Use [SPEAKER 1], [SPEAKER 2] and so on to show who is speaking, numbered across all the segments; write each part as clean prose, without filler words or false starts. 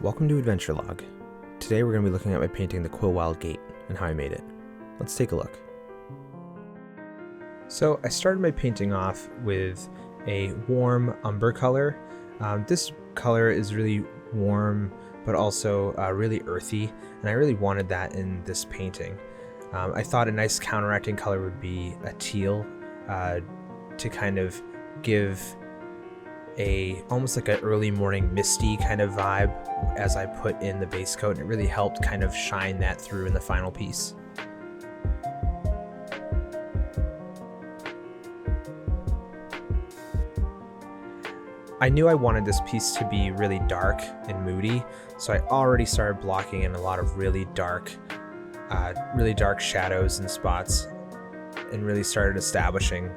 [SPEAKER 1] Welcome to Adventure Log. Today we're going to be looking at my painting the Quillwild gate and how I made it. Let's take a look. So I started my painting off with a warm umber color. This color is really warm but also really earthy, and I really wanted that in this painting. I thought a nice counteracting color would be a teal to kind of give almost like an early morning misty kind of vibe as I put in the base coat, and it really helped kind of shine that through in the final piece. I knew I wanted this piece to be really dark and moody, so I already started blocking in a lot of really dark shadows and spots, and really started establishing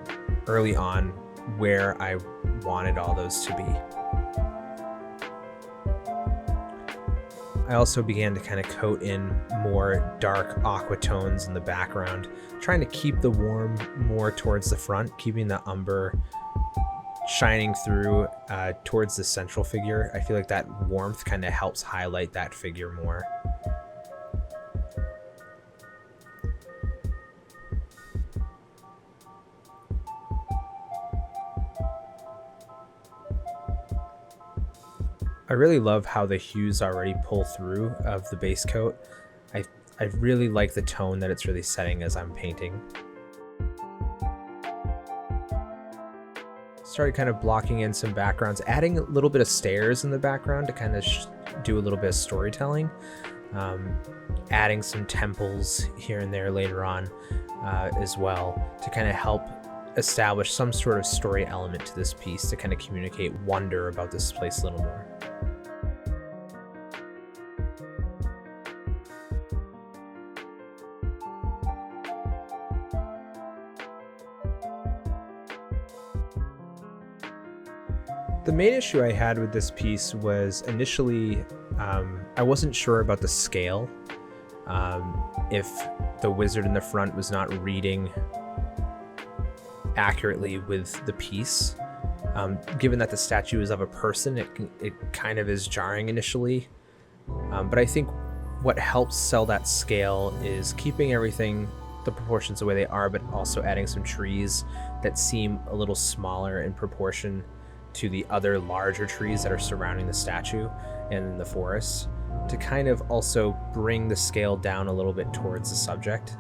[SPEAKER 1] early on where I wanted all those to be. I also began to kind of coat in more dark aqua tones in the background, trying to keep the warm more towards the front, keeping the umber shining through towards the central figure. I feel like that warmth kind of helps highlight that figure more. I really love how the hues already pull through of the base coat. I really like the tone that it's really setting as I'm painting. Started kind of blocking in some backgrounds, adding a little bit of stairs in the background to kind of do a little bit of storytelling. Adding some temples here and there later on as well to kind of help establish some sort of story element to this piece to kind of communicate wonder about this place a little more. The main issue I had with this piece was initially I wasn't sure about the scale. If the wizard in the front was not reading accurately with the piece. Given that the statue is of a person, it kind of is jarring initially. But I think what helps sell that scale is keeping everything, the proportions the way they are, but also adding some trees that seem a little smaller in proportion to the other larger trees that are surrounding the statue and the forest, to kind of also bring the scale down a little bit towards the subject.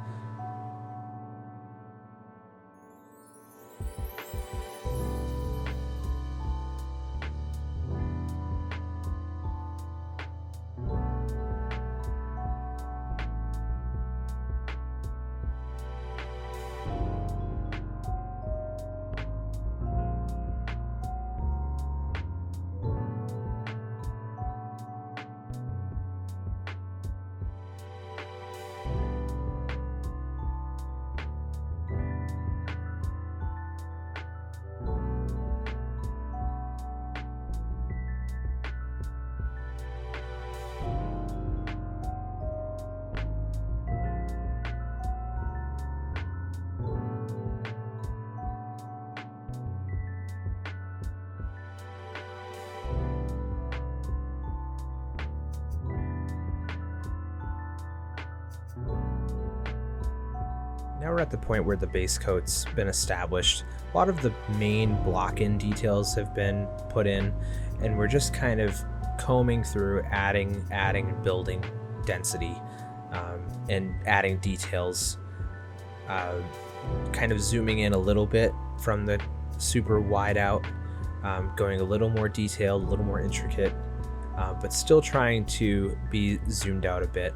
[SPEAKER 1] Now we're at the point where the base coat's been established. A lot of the main block-in details have been put in, and we're just kind of combing through, adding and building density, and adding details, kind of zooming in a little bit from the super wide out, going a little more detailed, a little more intricate, but still trying to be zoomed out a bit.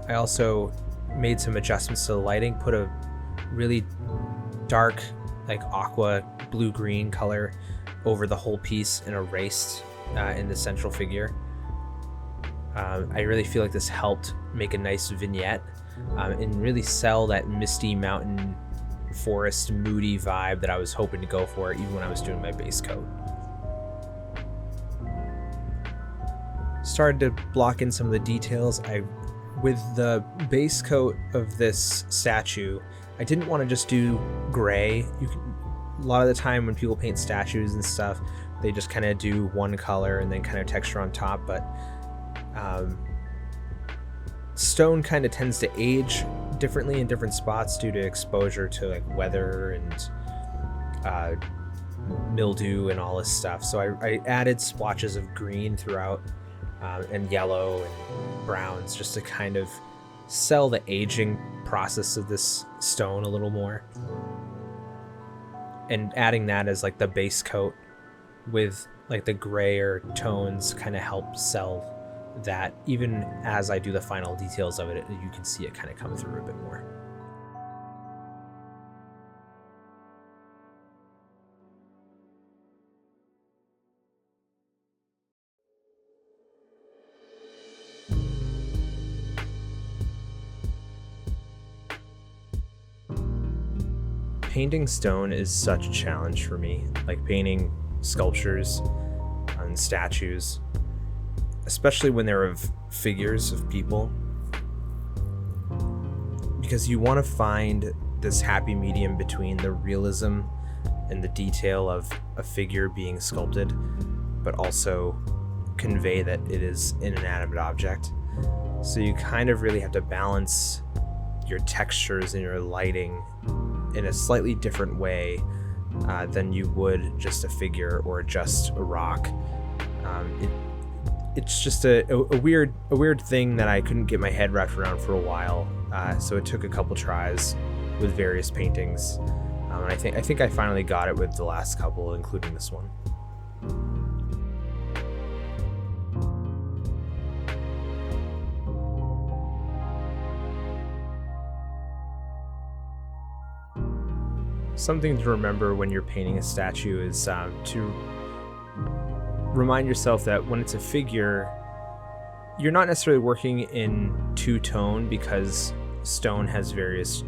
[SPEAKER 1] I also made some adjustments to the lighting, put a really dark, like aqua blue-green color over the whole piece and erased in the central figure. I really feel like this helped make a nice vignette and really sell that misty mountain forest moody vibe that I was hoping to go for even when I was doing my base coat. Started to block in some of the details. With the base coat of this statue, I didn't want to just do gray. A lot of the time when people paint statues and stuff, they just kind of do one color and then kind of texture on top, but stone kind of tends to age differently in different spots due to exposure to like weather and mildew and all this stuff. So I added splotches of green throughout, and yellow and browns, just to kind of sell the aging process of this stone a little more, and adding that as like the base coat with like the grayer tones kind of help sell that. Even as I do the final details of it, you can see it kind of come through a bit more. Painting stone is such a challenge for me, like painting sculptures and statues, especially when they're of figures of people, because you want to find this happy medium between the realism and the detail of a figure being sculpted, but also convey that it is an inanimate object. So you kind of really have to balance your textures and your lighting in a slightly different way than you would just a figure or just a rock. It's just a weird thing that I couldn't get my head wrapped around for a while. So it took a couple tries with various paintings, and I think I finally got it with the last couple, including this one. Something to remember when you're painting a statue is to remind yourself that when it's a figure, you're not necessarily working in two-tone, because stone has various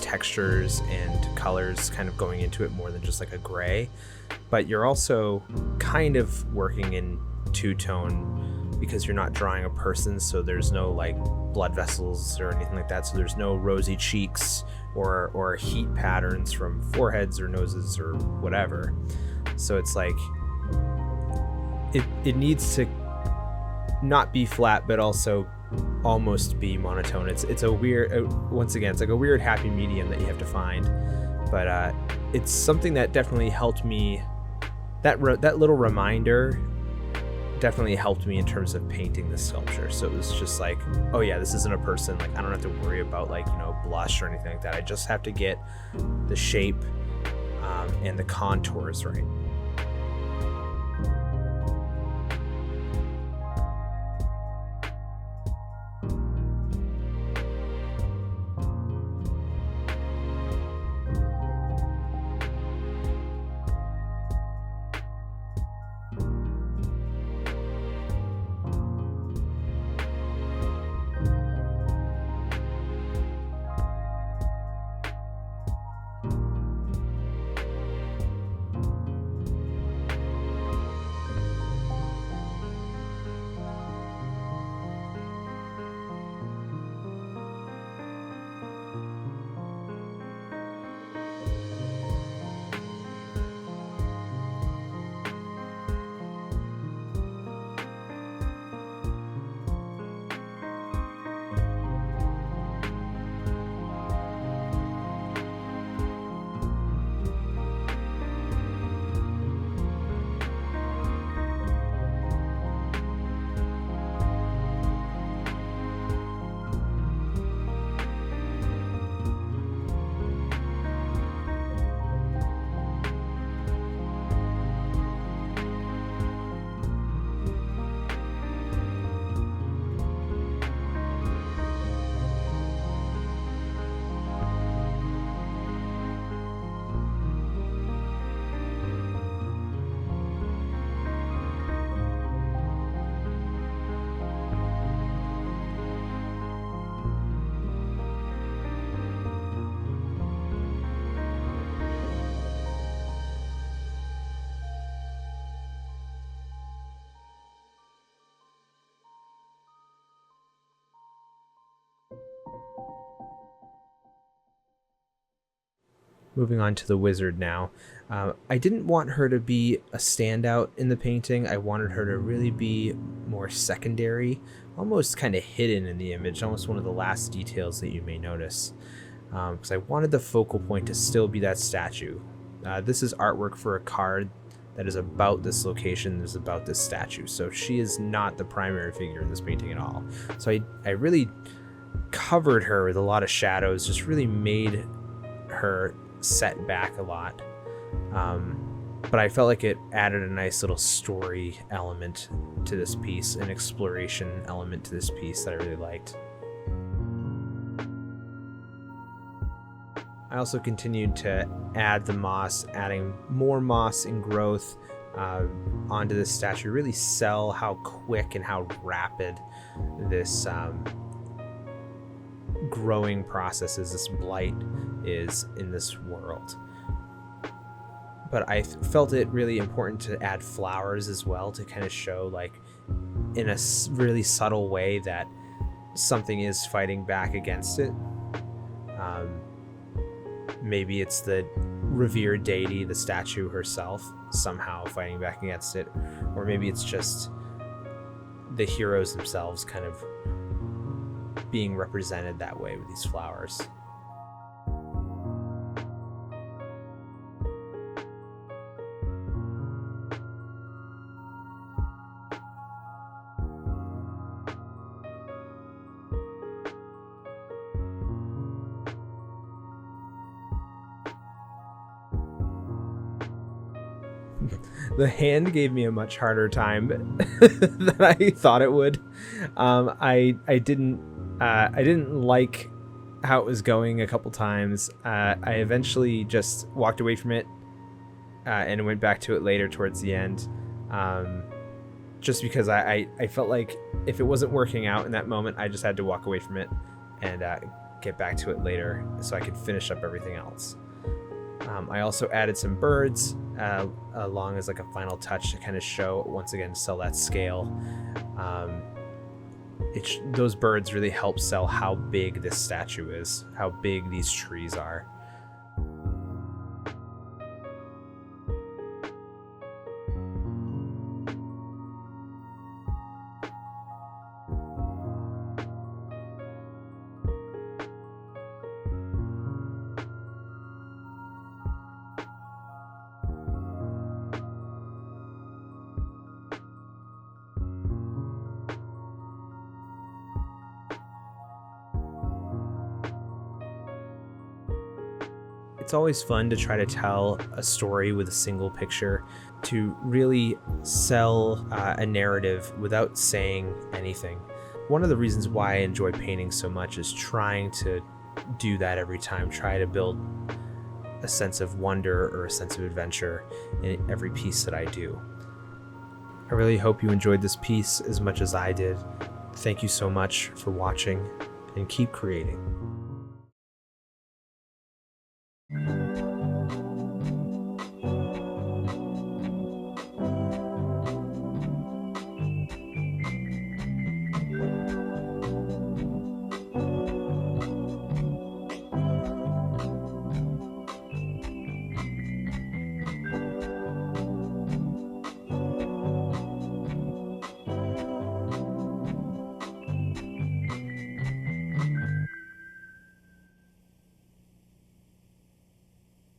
[SPEAKER 1] textures and colors kind of going into it more than just like a gray, but you're also kind of working in two-tone because you're not drawing a person, so there's no like blood vessels or anything like that, so there's no rosy cheeks or heat patterns from foreheads or noses or whatever. So it's like it needs to not be flat, but also almost be monotone. It's a weird, once again, it's like a weird happy medium that you have to find, but it's something that definitely helped me. That little reminder definitely helped me in terms of painting this sculpture. So it was just like, oh yeah, this isn't a person. Like I don't have to worry about like, blush or anything like that. I just have to get the shape and the contours right. Moving on to the wizard now. I didn't want her to be a standout in the painting. I wanted her to really be more secondary, almost kind of hidden in the image, almost one of the last details that you may notice. Because I wanted the focal point to still be that statue. This is artwork for a card that is about this location, is about this statue. So she is not the primary figure in this painting at all. So I really covered her with a lot of shadows, just really made her set back a lot. But I felt like it added a nice little story element to this piece, an exploration element to this piece that I really liked. I also continued to add the moss, adding more moss and growth onto this statue, really sell how quick and how rapid this growing process is, this blight is in this world. But I felt it really important to add flowers as well, to kind of show, like, in a really subtle way that something is fighting back against it. Maybe it's the revered deity, the statue herself, somehow fighting back against it. Or maybe it's just the heroes themselves kind of being represented that way with these flowers. The hand gave me a much harder time than I thought it would. I didn't like how it was going a couple times. I eventually just walked away from it and went back to it later towards the end, just because I felt like if it wasn't working out in that moment, I just had to walk away from it and get back to it later so I could finish up everything else. I also added some birds along as like a final touch to kind of show, once again, sell that scale. Those birds really help sell how big this statue is, how big these trees are. It's always fun to try to tell a story with a single picture, to really sell a narrative without saying anything. One of the reasons why I enjoy painting so much is trying to do that every time, try to build a sense of wonder or a sense of adventure in every piece that I do. I really hope you enjoyed this piece as much as I did. Thank you so much for watching, and keep creating.